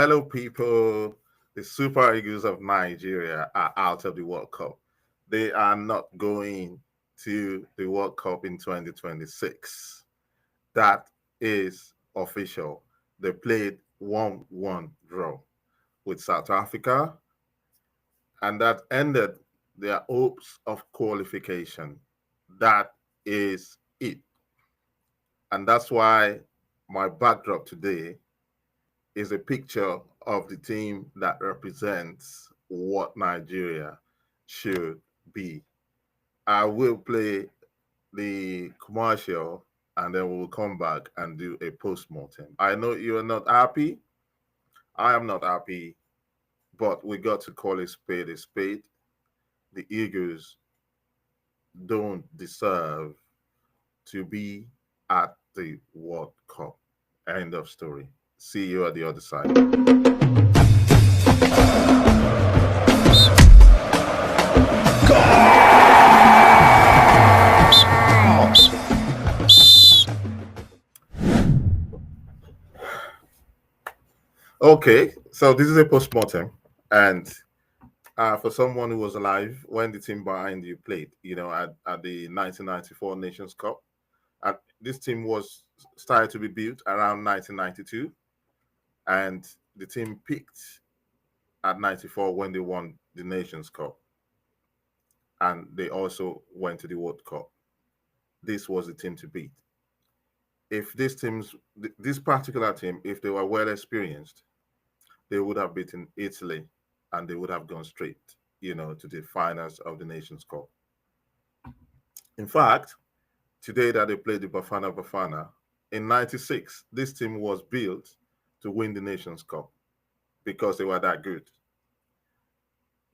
Hello, people. The Super Eagles of Nigeria are out of the World Cup. They are not going to the World Cup in 2026. That is official. They played 1-1 draw with South Africa, and that ended their hopes of qualification. That is it. And that's why my backdrop today is a picture of the team that represents what Nigeria should be. I will play the commercial and then we'll come back and do a post-mortem. I know you're not happy. I am not happy, but we got to call a spade a spade. The Eagles don't deserve to be at the World Cup. End of story. See you at the other side. Okay, so this is a postmortem, and for someone who was alive when the team behind you played, at the 1994 Nations Cup, and this team was started to be built around 1992, and the team peaked at 94 when they won the Nations Cup, and they also went to the World Cup. This was the team to beat. If this particular team, if they were well experienced, they would have beaten Italy, and they would have gone straight, to the finals of the Nations Cup. In fact, today that they played the Bafana in '96, this team was built to win the Nations Cup because they were that good.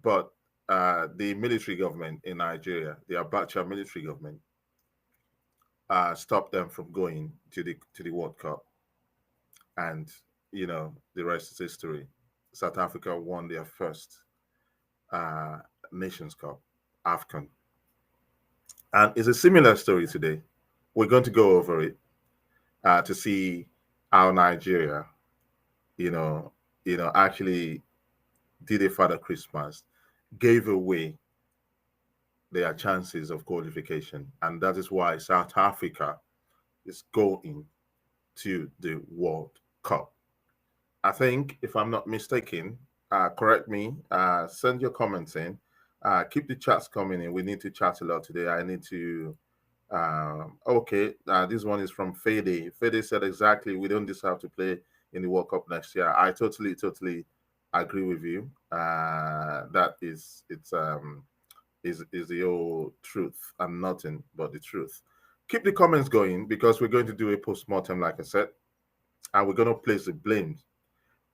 But the military government in Nigeria, the Abacha military government, stopped them from going to the World Cup, and the rest is history. South Africa won their first Nations Cup, AFCON, and it's a similar story today. We're going to go over it to see how Nigeria, actually did a Father Christmas, gave away their chances of qualification, and that is why South Africa is going to the World Cup. I think, if I'm not mistaken, correct me, send your comments in, keep the chats coming in. We need to chat a lot today. I need to. Okay, this one is from Fede. Fede said exactly, we don't deserve to play in the World Cup next year. I totally agree with you. That is the old truth and nothing but the truth. Keep the comments going because we're going to do a post-mortem, like I said, and we're going to place the blame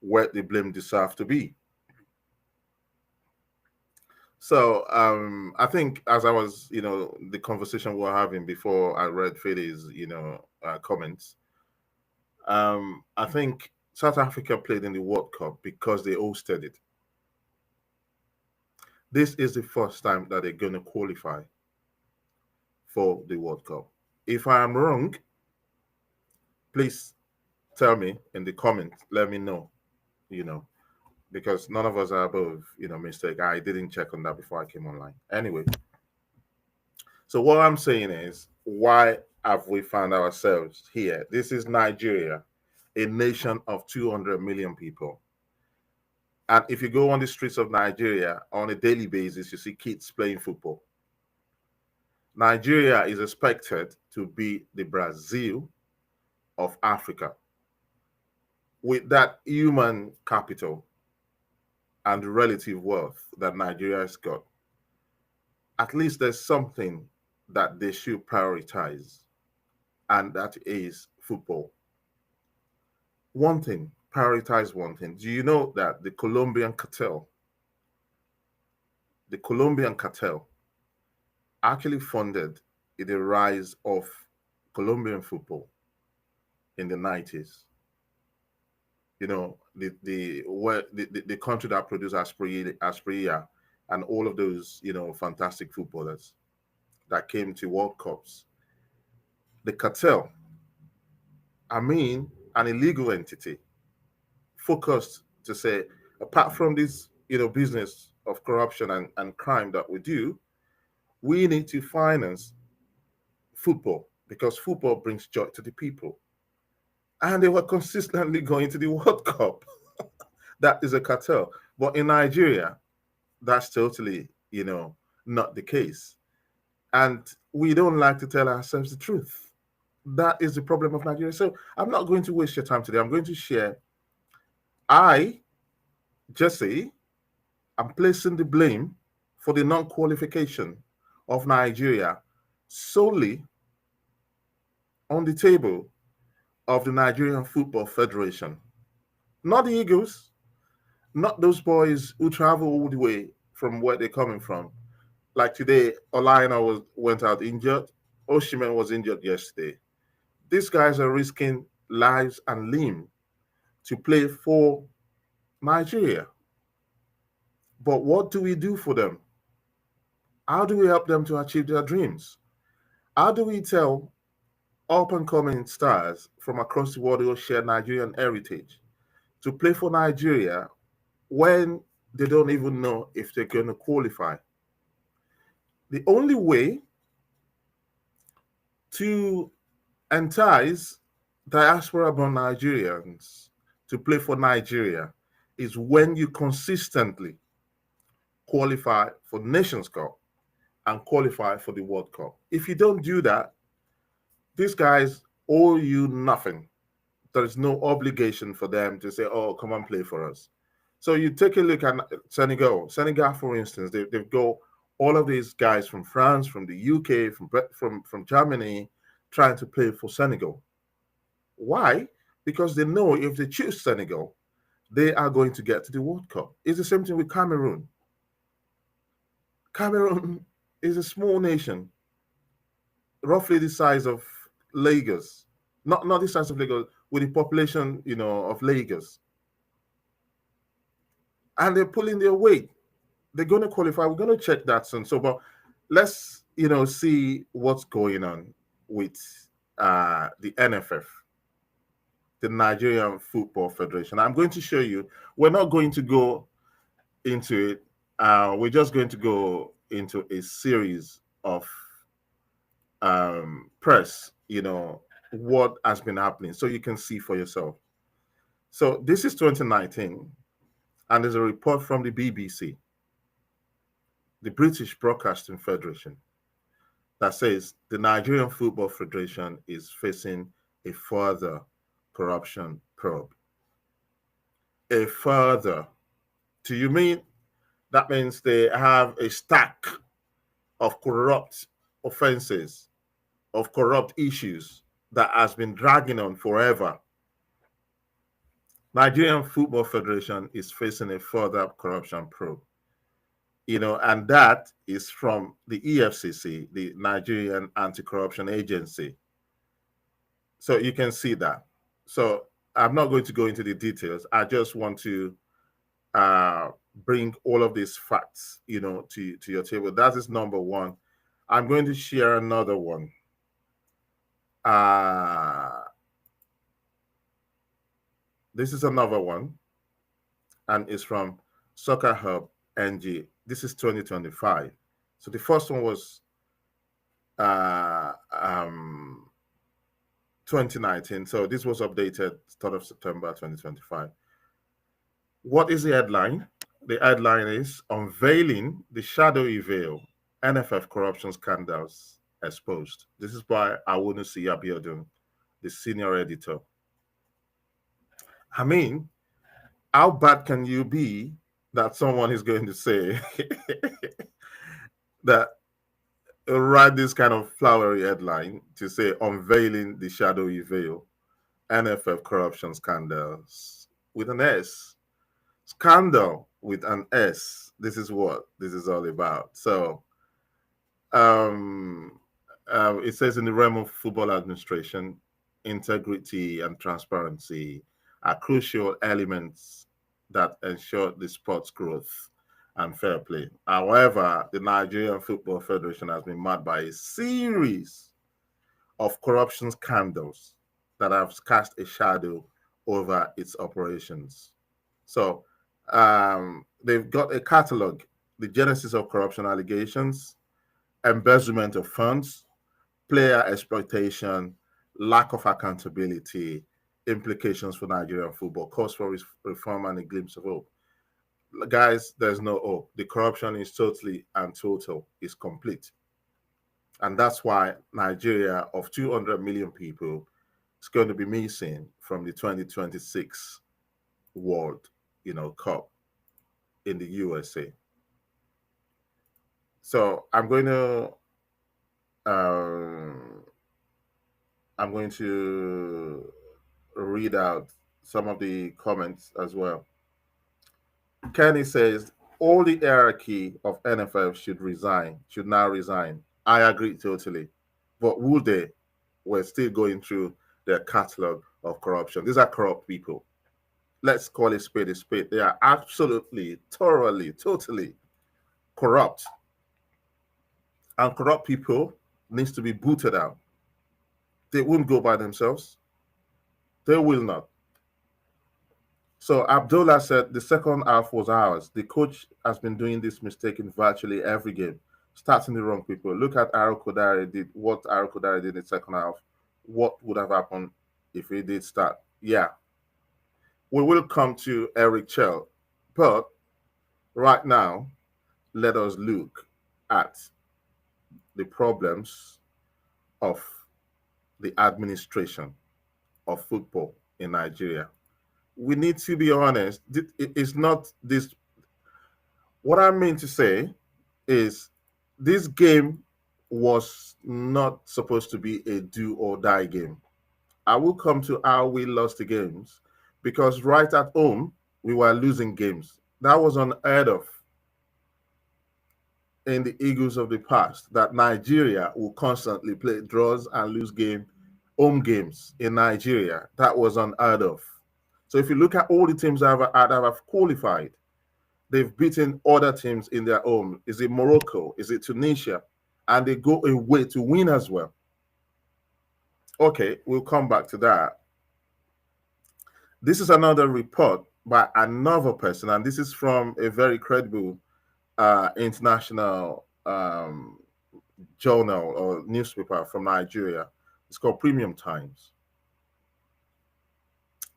where the blame deserves to be. So I think, as I was, the conversation we were having before I read Fede's, comments, I think South Africa played in the World Cup because they hosted it. This is the first time that they're going to qualify for the World Cup. If I am wrong, please tell me in the comments. Let me know, because none of us are above, mistake. I didn't check on that before I came online. Anyway, so what I'm saying is, why have we found ourselves here? This is Nigeria, a nation of 200 million people. And if you go on the streets of Nigeria on a daily basis, you see kids playing football. Nigeria is expected to be the Brazil of Africa. With that human capital and relative wealth that Nigeria has got, at least there's something that they should prioritize, and that is football. Prioritize one thing. Do you know that the Colombian cartel actually funded the rise of Colombian football in the 90s? The country that produced Asprilla and all of those, fantastic footballers that came to World Cups. The cartel, an illegal entity, focused to say, apart from this, business of corruption and crime that we do, we need to finance football because football brings joy to the people. And they were consistently going to the World Cup. That is a cartel. But in Nigeria, that's totally, not the case. And we don't like to tell ourselves the truth. That is the problem of Nigeria. So I'm not going to waste your time today. I'm going to share. I, Jesse, I'm placing the blame for the non-qualification of Nigeria solely on the table of the Nigerian Football Federation. Not the Eagles, not those boys who travel all the way from where they're coming from. Like today, Olaina went out injured. Oshiman was injured yesterday. These guys are risking lives and limb to play for Nigeria. But what do we do for them? How do we help them to achieve their dreams? How do we tell up and coming stars from across the world who share Nigerian heritage to play for Nigeria when they don't even know if they're going to qualify? The only way to entice diaspora-born Nigerians to play for Nigeria is when you consistently qualify for Nations Cup and qualify for the World Cup. If you don't do that, these guys owe you nothing. There is no obligation for them to say, oh, come and play for us. So you take a look at Senegal. Senegal, for instance, they've got all of these guys from France, from the UK, from Germany, trying to play for Senegal. Why? Because they know if they choose Senegal, they are going to get to the World Cup. It's the same thing with Cameroon. Cameroon is a small nation, roughly the size of Lagos. Not the size of Lagos, with the population, of Lagos. And they're pulling their weight. They're going to qualify. We're going to check that soon. So, but let's, see what's going on with the NFF, the Nigerian Football Federation. I'm going to show you. We're not going to go into it. We're just going to go into a series of press, what has been happening, so you can see for yourself. So this is 2019, and there's a report from the BBC, the British Broadcasting Federation, that says the Nigerian Football Federation is facing a further corruption probe. A further. Do you mean that means they have a stack of corrupt offenses, of corrupt issues that has been dragging on forever? Nigerian Football Federation is facing a further corruption probe. And that is from the EFCC, the Nigerian Anti-Corruption Agency. So you can see that. So I'm not going to go into the details. I just want to bring all of these facts, to your table. That is number one. I'm going to share another one. This is another one, and it's from Soccer Hub NG. This is 2025. So the first one was 2019. So this was updated 3rd of September 2025. What is the headline? The headline is Unveiling the Shadowy Veil, NFF Corruption Scandals Exposed. This is by Awunusi Abiodun, the senior editor. I mean, how bad can you be that someone is going to say that, write this kind of flowery headline to say Unveiling the Shadowy Veil, NFF Corruption Scandals with an S. Scandal with an S. This is what this is all about. So it says in the realm of football administration, integrity and transparency are crucial elements that ensure the sport's growth and fair play. However, the Nigerian Football Federation has been marked by a series of corruption scandals that have cast a shadow over its operations. So they've got a catalog: the genesis of corruption allegations, embezzlement of funds, player exploitation, lack of accountability, implications for Nigerian football, cause for reform, and a glimpse of hope. Guys, there's no hope. The corruption is totally and total, is complete. And that's why Nigeria, of 200 million people, is going to be missing from the 2026 World, Cup in the USA. So um, I'm going to read out some of the comments as well. Kenny says all the hierarchy of NFF should now resign. I agree totally. But would they? We're still going through their catalog of corruption. These are corrupt people. Let's call it spade a spade. They are absolutely, thoroughly, totally corrupt. And corrupt people needs to be booted out. They won't go by themselves. They will not. So Abdullah said the second half was ours. The coach has been doing this mistake in virtually every game, starting the wrong people. Look at what Aro Kodare did in the second half. What would have happened if he did start? Yeah. We will come to Eric Chell. But right now, let us look at the problems of the administration of football in Nigeria. We need to be honest. It's not this. What I mean to say is this game was not supposed to be a do or die game. I will come to how we lost the games because right at home, we were losing games. That was unheard of in the Eagles of the past, that Nigeria will constantly play draws and lose home games in Nigeria. That was unheard of. So if you look at all the teams that have qualified, they've beaten other teams in their home. Is it Morocco? Is it Tunisia? And they go away to win as well. Okay, we'll come back to that. This is another report by another person, and this is from a very credible international journal or newspaper from Nigeria. It's called Premium Times.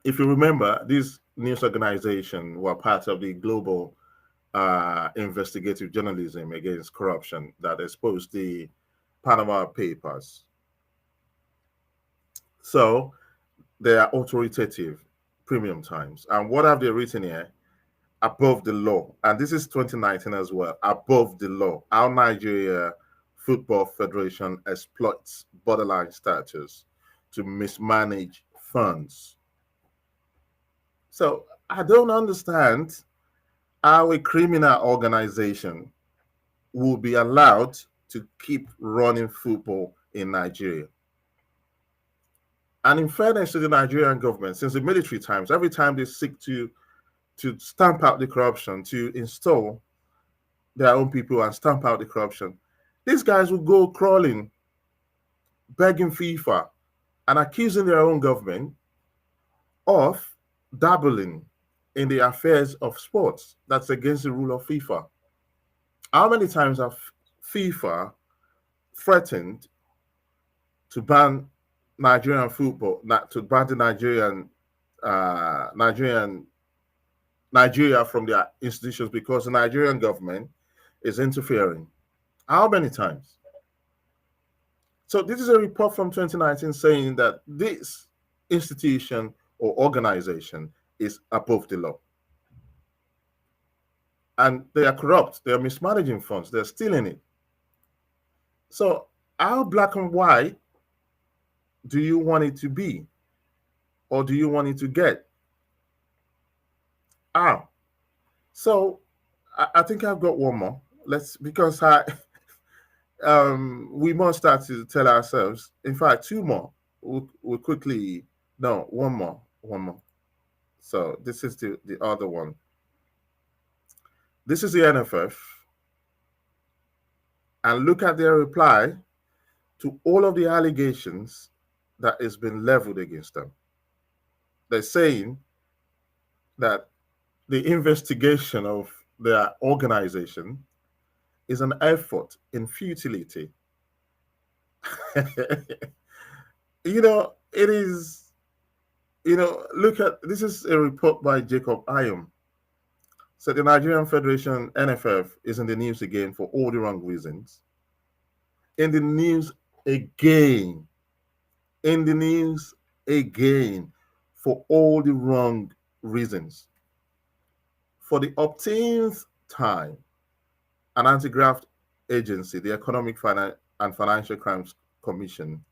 If you remember, this news organization were part of the global investigative journalism against corruption that exposed the Panama Papers. So they are authoritative, Premium Times. And what have they written here? Above the law. And this is 2019 as well. Above the law. How Nigeria Football Federation exploits borderline status to mismanage funds. So I don't understand how a criminal organization will be allowed to keep running football in Nigeria. And in fairness to the Nigerian government, since the military times, every time they seek to stamp out the corruption, to install their own people and stamp out the corruption, these guys will go crawling, begging FIFA and accusing their own government of dabbling in the affairs of sports. That's against the rule of FIFA. How many times have FIFA threatened to ban Nigerian football, not to ban the Nigeria from their institutions because the Nigerian government is interfering? How many times? So this is a report from 2019 saying that this institution or organization is above the law. And they are corrupt. They are mismanaging funds. They're stealing it. So how black and white do you want it to be? Or do you want it to get? So I think I've got one more. Because we must start to tell ourselves, in fact, two more. We'll quickly, no, one more. So this is the other one. This is the NFF. And look at their reply to all of the allegations that has been leveled against them. They're saying that the investigation of their organization is an effort in futility. It is, look at this is a report by Jacob Ayom. So the Nigerian Federation, NFF, is in the news again for all the wrong reasons. In the news again. In the news again for all the wrong reasons. For the upteenth time, an anti-graft agency, the Economic and Financial Crimes Commission,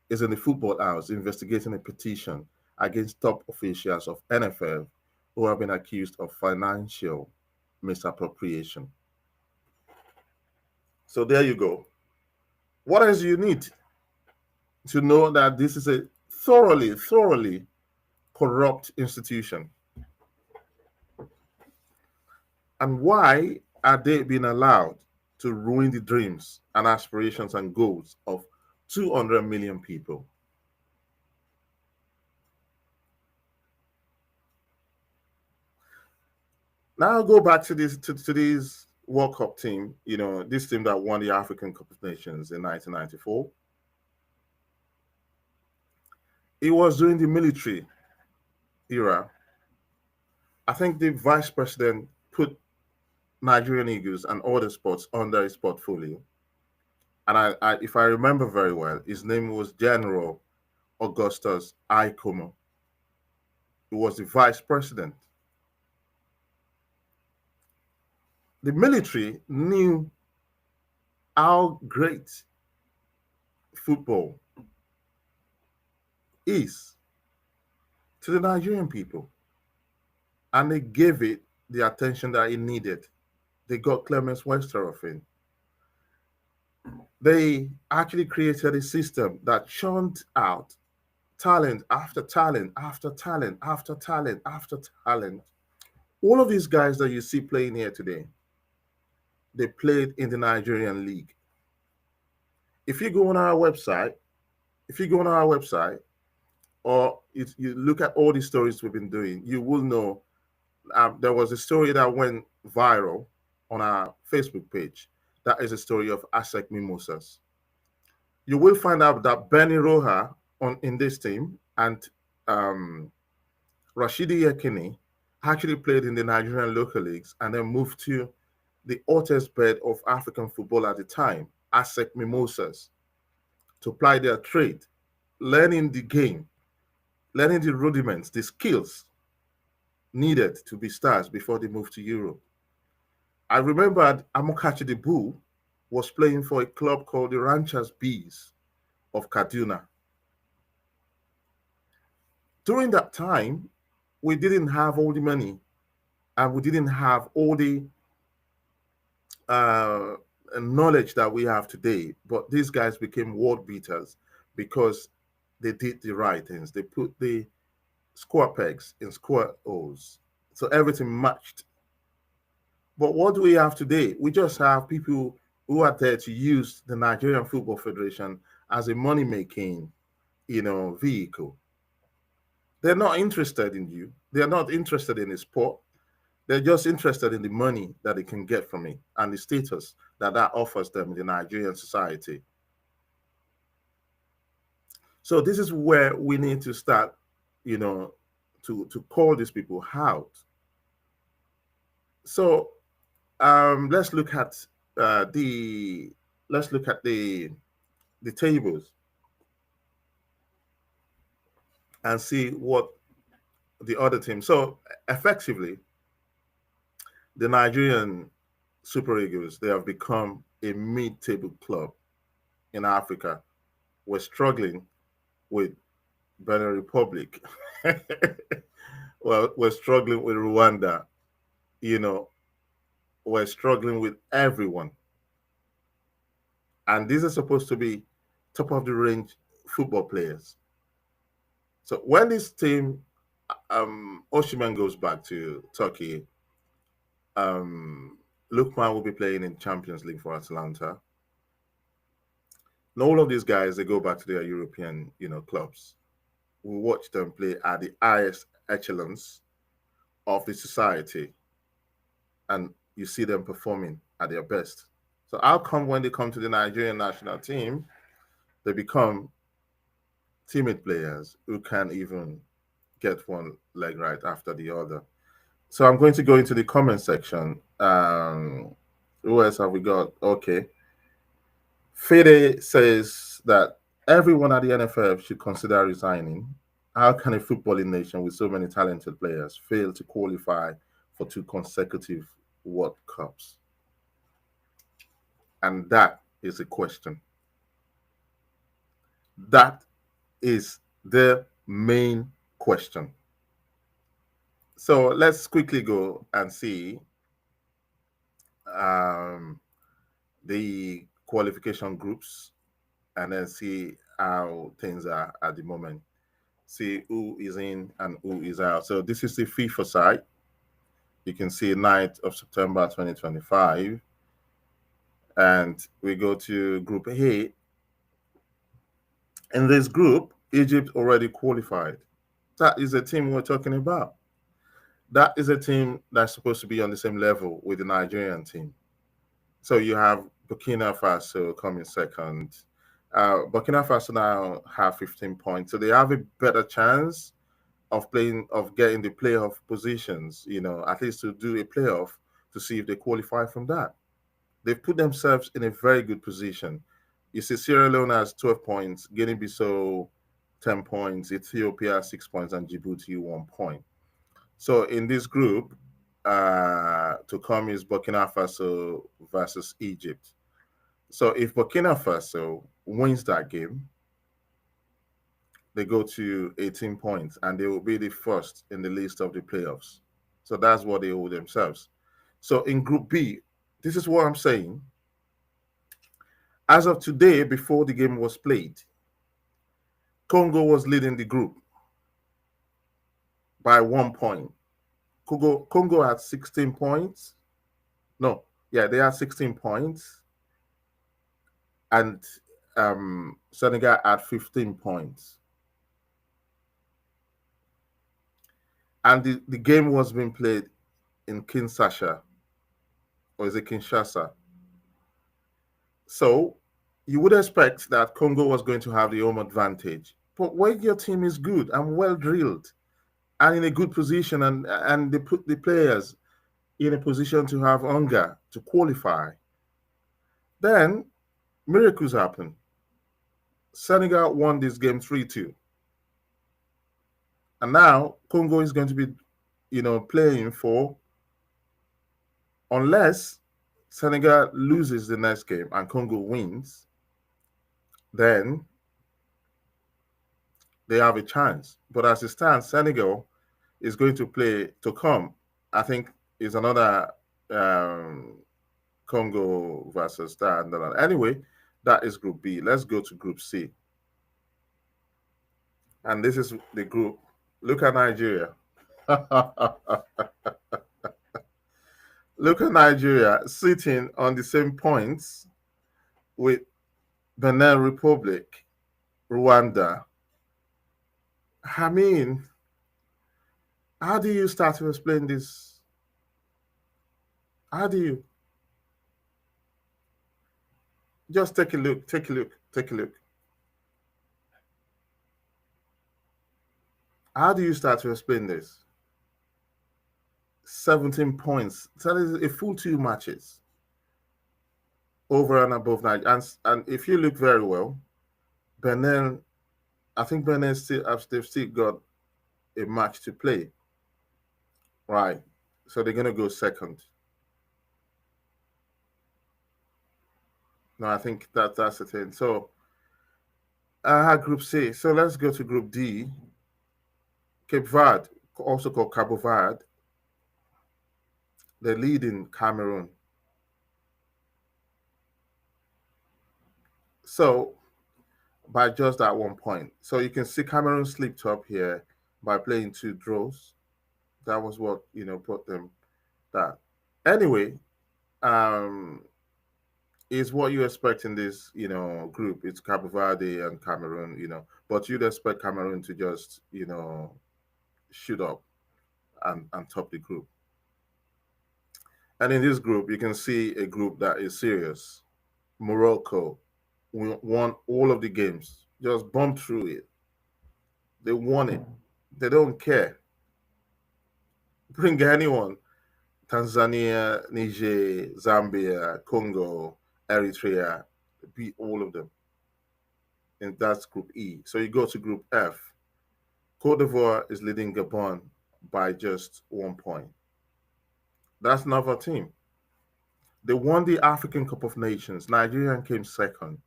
is in the football house investigating a petition against top officials of NFF who have been accused of financial misappropriation. So there you go. What else do you need to know that this is a thoroughly, thoroughly corrupt institution? And why are they being allowed to ruin the dreams and aspirations and goals of 200 million people? Now I'll go back to this World Cup team, this team that won the African Cup of Nations in 1994. It was during the military era. I think the vice president put Nigerian Eagles and other sports under his portfolio. And if I remember very well, his name was General Augustus Ikomo. He was the vice president. The military knew how great football is to the Nigerian people, and they gave it the attention that it needed. They got Clemens Westeroff in. They actually created a system that churned out talent after talent after talent after talent after talent. All of these guys that you see playing here today, they played in the Nigerian league. If you go on our website, or you look at all the stories we've been doing, you will know there was a story that went viral on our Facebook page. That is a story of ASEC Mimosas. You will find out that Benny Roja in this team and Rashidi Yekini actually played in the Nigerian local leagues and then moved to the hottest bed of African football at the time, ASEC Mimosas, to apply their trade, learning the game, learning the rudiments, the skills needed to be stars before they moved to Europe. I remember Amokachi the Bull was playing for a club called the Ranchers Bees of Kaduna. During that time, we didn't have all the money and we didn't have all the knowledge that we have today. But these guys became world beaters because they did the right things. They put the square pegs in square holes. So everything matched. But what do we have today? We just have people who are there to use the Nigerian Football Federation as a money-making, vehicle. They're not interested in you. They're not interested in the sport. They're just interested in the money that they can get from it and the status that offers them in the Nigerian society. So this is where we need to start, to call these people out. So let's look at the tables and see what the other team. So effectively, the Nigerian Super Eagles, they have become a mid-table club in Africa. We're struggling with Benin Republic. Well, we're struggling with Rwanda. We're struggling with everyone. And these are supposed to be top of the range football players. So when this team, Osimhen goes back to Turkey, Lukman will be playing in Champions League for Atalanta. And all of these guys, they go back to their European, clubs. We watch them play at the highest echelons of the society, and you see them performing at their best. So how come when they come to the Nigerian national team, they become timid players who can't even get one leg right after the other? So I'm going to go into the comment section. Who else have we got? Okay. Fede says that everyone at the NFF should consider resigning. How can a footballing nation with so many talented players fail to qualify for 2 consecutive World Cups? And that is a question. That is the main question. So let's quickly go and see um, the qualification groups and then see how things are at the moment. See who is in and who is out. So this is the FIFA side. You can see 9th of September 2025. And we go to Group A. In this group, Egypt already qualified. That is a team we're talking about. That is a team that's supposed to be on the same level with the Nigerian team. So you have Burkina Faso coming second. Burkina Faso now have 15 points, so they have a better chance of getting the playoff positions. At least to do a playoff to see if they qualify from that. They've put themselves in a very good position. You see, Sierra Leone has 12 points, Guinea-Bissau 10 points, Ethiopia 6 points, and Djibouti 1 point. So in this group, to come is Burkina Faso versus Egypt. So if Burkina Faso wins that game, they go to 18 points and they will be the first in the list of the playoffs. So that's what they owe themselves. So in Group B, this is what I'm saying. As of today, before the game was played, Congo was leading the group by 1 point. Congo had 16 points. No, yeah, they had 16 points. And Senegal had 15 points. And the game was being played in Kinshasa, or is it Kinshasa? So you would expect that Congo was going to have the home advantage. But when your team is good and well drilled and in a good position, and they put the players in a position to have hunger to qualify, then miracles happen. Senegal won this game 3-2. And now Congo is going to be, playing for, unless Senegal loses the next game and Congo wins, then they have a chance. But as it stands, Senegal is going to play to come. I think is another Congo versus that. Anyway, that is Group B. Let's go to Group C. And this is the group. Look at Nigeria. Look at Nigeria sitting on the same points with Benin Republic, Rwanda. I mean, how do you start to explain this? How do you? Just take a look, take a look, take a look. How do you start to explain this? 17 points. That is a full 2 matches over and above Nigeria. And if you look very well, Benin, I think Benin they've still got a match to play. Right. So they're gonna go second. No, I think that's the thing. So I had Group C. So let's go to Group D. Cape Verde, also called Cabo Verde. They're leading Cameroon. So by just that 1 point. So you can see Cameroon slipped up here by playing 2 draws. That was what, put them that. Anyway, is what you expect in this, group. It's Cabo Verde and Cameroon, but you'd expect Cameroon to just, shoot up. and top the group. And in this group, you can see a group that is serious. Morocco won all of the games, just bumped through it. They won it. They don't care. Bring anyone. Tanzania, Niger, Zambia, Congo, Eritrea, beat all of them. And that's Group E. So you go to Group F. Cote d'Ivoire is leading Gabon by just 1 point. That's another team. They won the African Cup of Nations. Nigeria came second.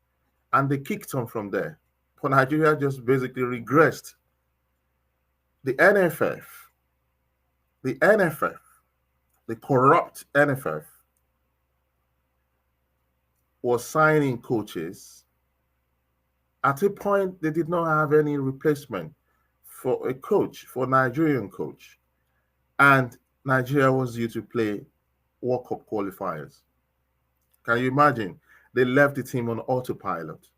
And they kicked on from there. But Nigeria just basically regressed. The NFF, the corrupt NFF, was signing coaches. At a point, they did not have any replacement for a coach, for a Nigerian coach. And Nigeria was due to play World Cup qualifiers. Can you imagine? They left the team on autopilot.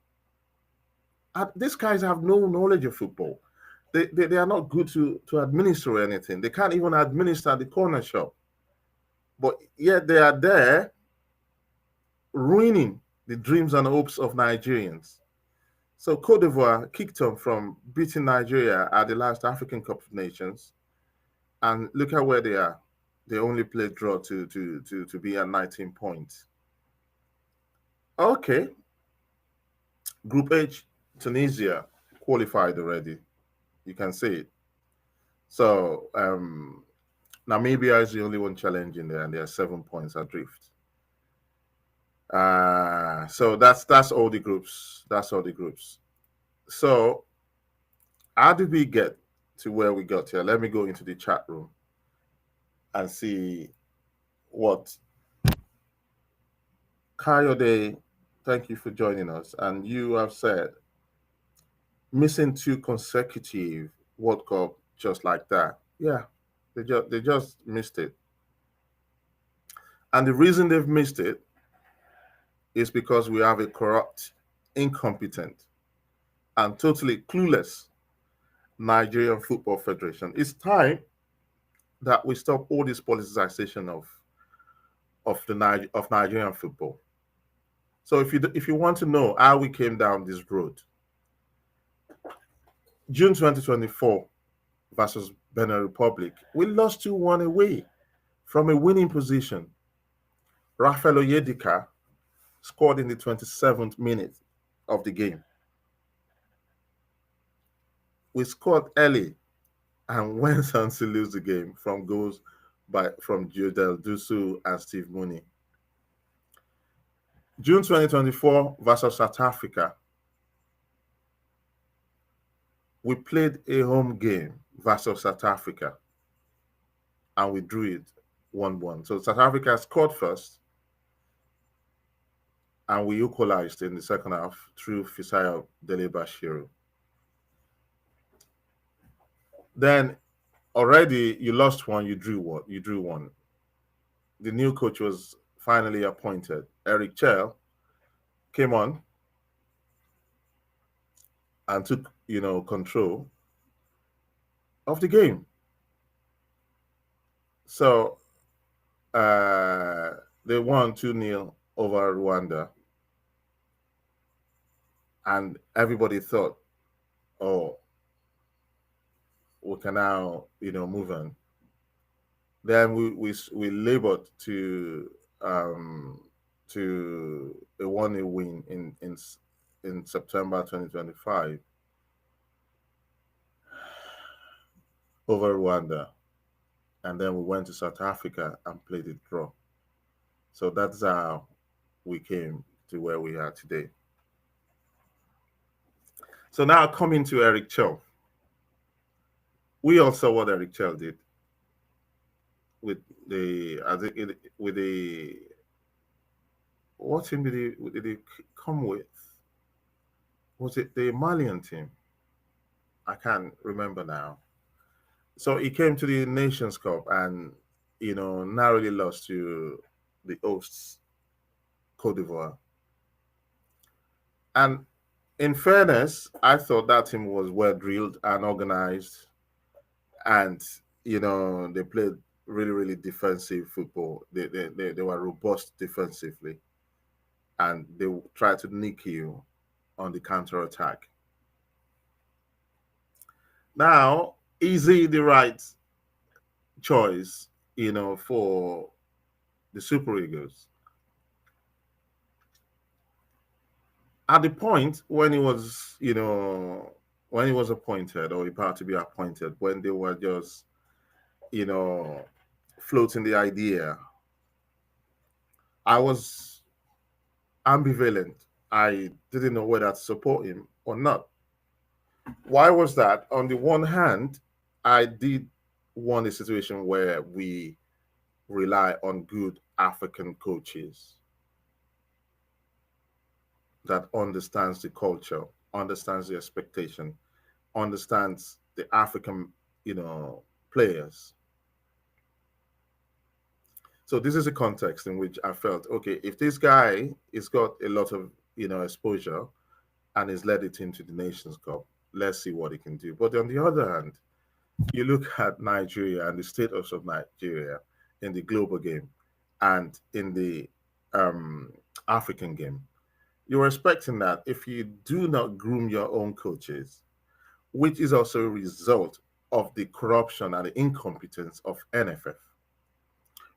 And these guys have no knowledge of football. They are not good to administer anything. They can't even administer the corner shop. But yet they are there ruining the dreams and hopes of Nigerians. So Cote d'Ivoire kicked on from beating Nigeria at the last African Cup of Nations. And look at where they are. They only played draw to be at 19 points. Okay. Group H, Tunisia qualified already. You can see it. So Namibia is the only one challenging there, and they are 7 points adrift. So that's all the groups. That's all the groups. So how did we get to where we got here? Let me go into the chat room and see what Kayode, thank you for joining us. And you have said missing 2 consecutive World Cup just like that. Yeah, they just missed it. And the reason they've missed it is because we have a corrupt, incompetent, and totally clueless Nigerian Football Federation. It's time that we stop all this politicization of Nigerian football. So if you want to know how we came down this road, June 2024 versus Benin Republic, we lost 2-1 away from a winning position. Rafael Oyedika scored in the 27th minute of the game. We scored early and went on to lose the game from goals from Jodel Dusu and Steve Mooney. June 2024 versus South Africa, we played a home game versus South Africa and we drew it 1-1. So South Africa scored first and we equalized in the second half through Fisayo Dele-Bashiru. Then already you lost one, you drew one. The new coach was finally appointed. Eric Chell came on and took, control of the game. So they won 2-0 over Rwanda. And everybody thought, oh, we can now, move on. Then we labored to a 1-0 win in September 2025 over Rwanda. And then we went to South Africa and played a draw. So that's how we came to where we are today. So now coming to Eric Chell. We all saw what Eric Chell did with what team did he come with? Was it the Malian team? I can't remember now. So he came to the Nations Cup and, narrowly lost to the hosts, Cote d'Ivoire. And in fairness, I thought that team was well drilled and organized. And, They played really, really defensive football. They were robust defensively, and they tried to nick you on the counter attack. Now, is he the right choice, for the Super Eagles? At the point when he was, when he was appointed or about to be appointed, when they were just, you know, floating the idea, I was ambivalent. I didn't know whether to support him or not. Why was that? On the one hand, I did want a situation where we rely on good African coaches that understands the culture, understands the expectation, understands the African, players. So this is a context in which I felt, okay, if this guy has got a lot of, exposure and has led the team to the Nations Cup, let's see what he can do. But on the other hand, you look at Nigeria and the status of Nigeria in the global game and in the um, African game. You're expecting that if you do not groom your own coaches, which is also a result of the corruption and the incompetence of NFF,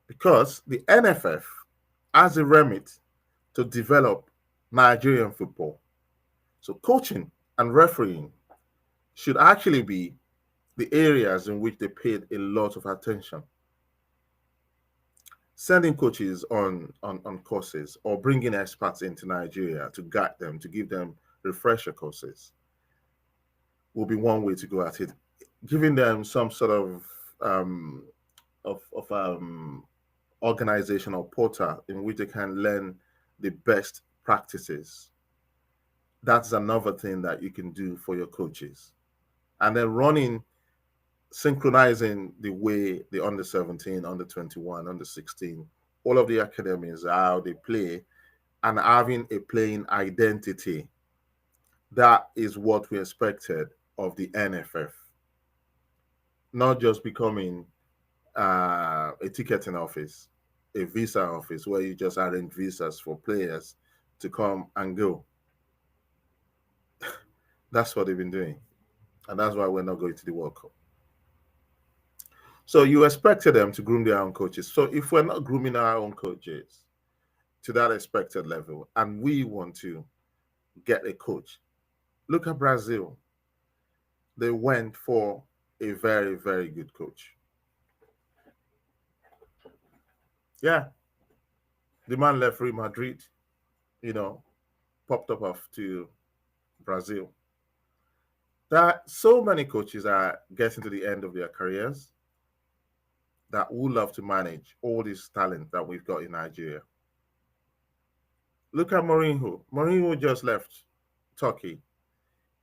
because the NFF has a remit to develop Nigerian football. So coaching and refereeing should actually be the areas in which they paid a lot of attention. Sending coaches on courses or bringing experts into Nigeria to guide them, to give them refresher courses will be one way to go at it. Giving them some sort of organization or portal in which they can learn the best practices. That's another thing that you can do for your coaches. And then synchronizing the way the under 17, under 21, under 16, all of the academies, how they play, and having a playing identity. That is what we expected of the NFF. Not just becoming a ticketing office, a visa office where you just arrange visas for players to come and go. That's what they've been doing. And that's why we're not going to the World Cup. So you expected them to groom their own coaches. So if we're not grooming our own coaches to that expected level and we want to get a coach, look at Brazil. They went for a very, very good coach. Yeah, the man left Real Madrid, you know, popped up off to Brazil. That so many coaches are getting to the end of their careers that would love to manage all this talent that we've got in Nigeria. Look at Mourinho. Mourinho just left Turkey.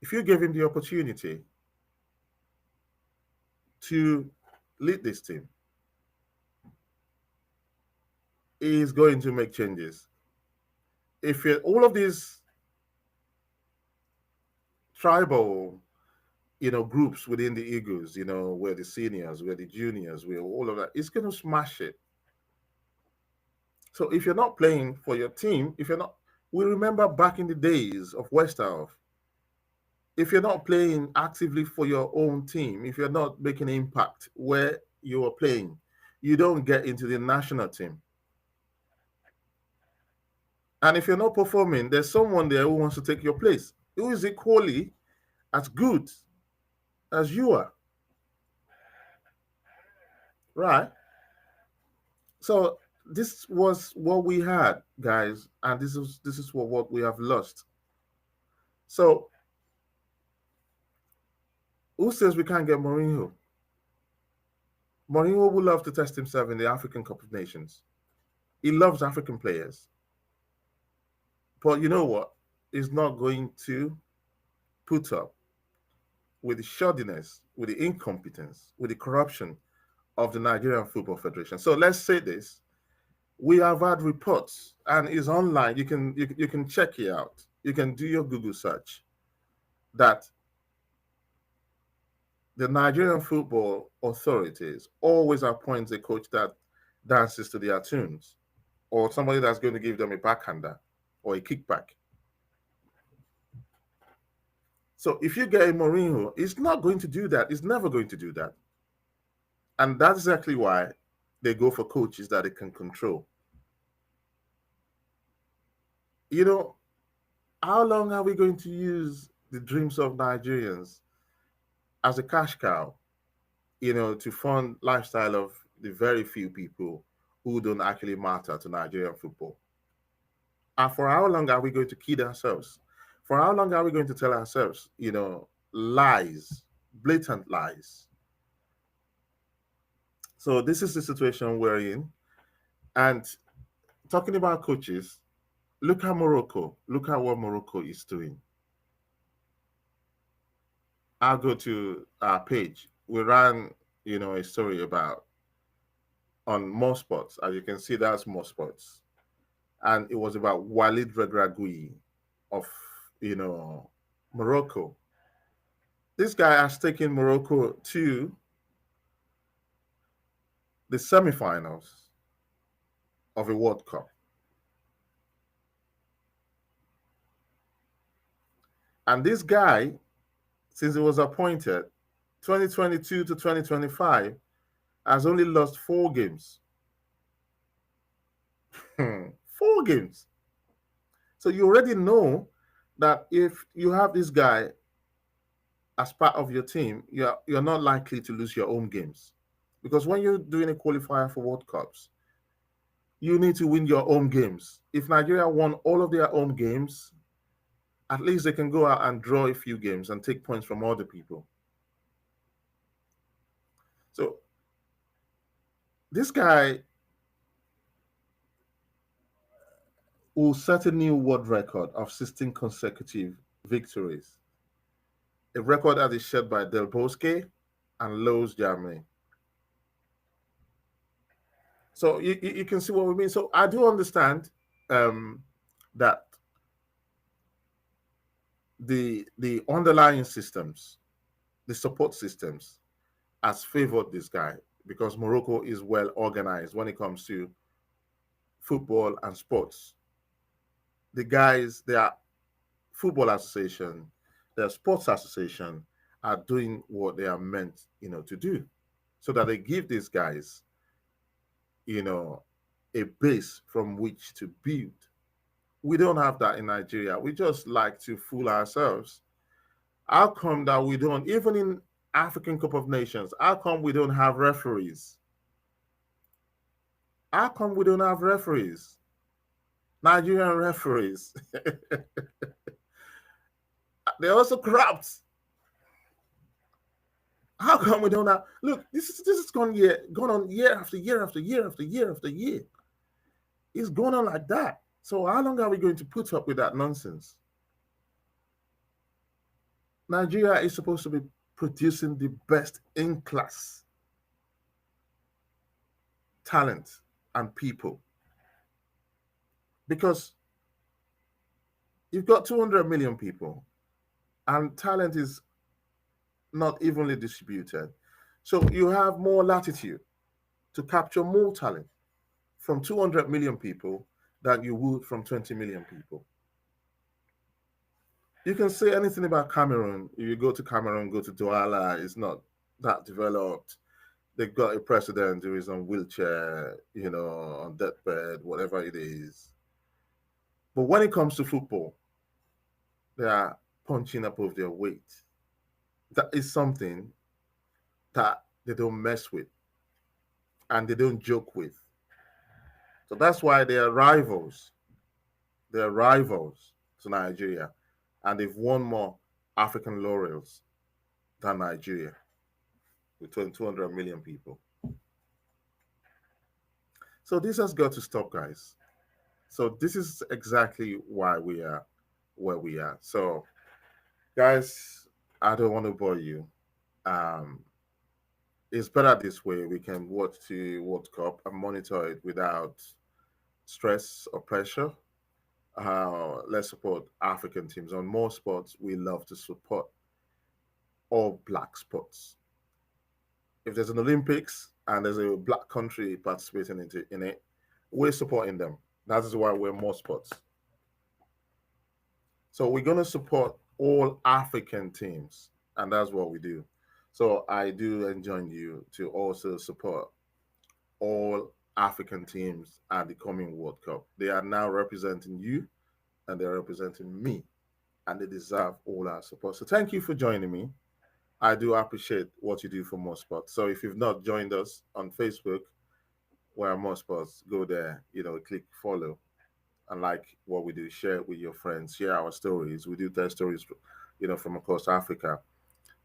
If you gave him the opportunity to lead this team, he's going to make changes. If all of these tribal, groups within the Eagles, where the seniors, where the juniors, where all of that, it's going to smash it. So if you're not playing for your team, if you're not, we remember back in the days of Westerhoff, if you're not playing actively for your own team, if you're not making an impact where you are playing, you don't get into the national team. And if you're not performing, there's someone there who wants to take your place, who is equally as good as you are. Right? So this was what we had, guys, and this is what we have lost. So who says we can't get Mourinho? Mourinho would love to test himself in the African Cup of Nations. He loves African players. But you know what? He's not going to put up with the shoddiness, with the incompetence, with the corruption of the Nigerian Football Federation. So let's say this. We have had reports, and it's online. You can check it out. You can do your Google search that the Nigerian football authorities always appoint a coach that dances to their tunes, or somebody that's going to give them a backhander or a kickback. So if you get a Mourinho, he's not going to do that. He's never going to do that. And that's exactly why they go for coaches that they can control. You know, how long are we going to use the dreams of Nigerians as a cash cow, to fund lifestyle of the very few people who don't actually matter to Nigerian football? And for how long are we going to kid ourselves? For how long are we going to tell ourselves, lies, blatant lies? So this is the situation we're in. And talking about coaches, look at Morocco. Look at what Morocco is doing. I'll go to our page. We ran, a story about on More Sports. As you can see, that's More Sports. And it was about Walid Regragui of, Morocco. This guy has taken Morocco to the semifinals of a World Cup. And this guy, since he was appointed 2022 to 2025, has only lost 4 games. 4 games. So you already know that if you have this guy as part of your team, you're not likely to lose your home games. Because when you're doing a qualifier for World Cups, you need to win your home games. If Nigeria won all of their home games, at least they can go out and draw a few games and take points from other people. So this guy will set a new world record of 16 consecutive victories, a record that is shared by Del Bosque and Lowe's Germany. So you can see what we mean. So I do understand that the underlying systems, the support systems, has favored this guy because Morocco is well organized when it comes to football and sports. The guys, their football association, their sports association are doing what they are meant, to do, so that they give these guys, a base from which to build. We don't have that in Nigeria. We just like to fool ourselves. How come that we don't, even in African Cup of Nations, how come we don't have referees? How come we don't have referees? Nigerian referees. They're also corrupt. How come we don't have? Look, this is gone on year after year after year after year after year. It's going on like that. So how long are we going to put up with that nonsense? Nigeria is supposed to be producing the best in class talent and people, because you've got 200 million people and talent is not evenly distributed. So you have more latitude to capture more talent from 200 million people than you would from 20 million people. You can say anything about Cameroon. If you go to Cameroon, go to Douala, it's not that developed. They've got a president who is on wheelchair, on deathbed, whatever it is. But when it comes to football, they are punching above their weight. That is something that they don't mess with and they don't joke with. So that's why they are rivals. They are rivals to Nigeria. And they've won more African laurels than Nigeria, with 200 million people. So this has got to stop, guys. So this is exactly why we are where we are. So, guys, I don't want to bore you. It's better this way. We can watch the World Cup and monitor it without stress or pressure. Let's support African teams. On More Sports, we love to support all black sports. If there's an Olympics and there's a black country participating in it, we're supporting them. That is why we're more sports. So we're going to support all African teams, and that's what we do. So I do enjoin you to also support all African teams at the coming World Cup. They are now representing you, and they're representing me, and they deserve all our support. So thank you for joining me. I do appreciate what you do for More Sports. So if you've not joined us on Facebook, where More Sports, go there, click follow and like what we do. Share it with your friends. Share our stories. We do tell stories, from across Africa.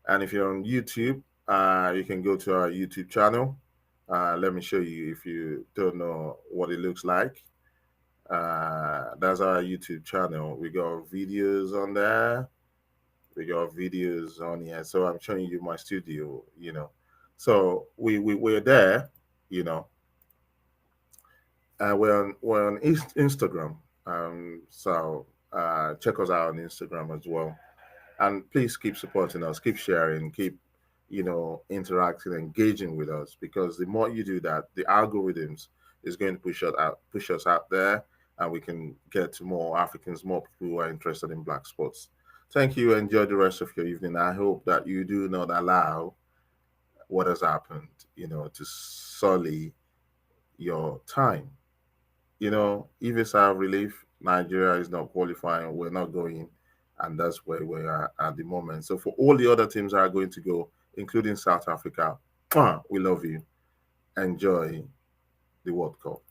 And if you're on YouTube, you can go to our YouTube channel. Let me show you if you don't know what it looks like. That's our YouTube channel. We got videos on there. We got videos on here. So I'm showing you my studio. So we're there, you know. We're on Instagram. So check us out on Instagram as well. And please keep supporting us, keep sharing, keep interacting, engaging with us, because the more you do that, the algorithms is going to push us out there, and we can get to more Africans, more people who are interested in black sports. Thank you. Enjoy the rest of your evening. I hope that you do not allow what has happened, to sully your time. If it's our relief, Nigeria is not qualifying, we're not going, and that's where we are at the moment. So for all the other teams that are going to go, including South Africa, we love you. Enjoy the World Cup.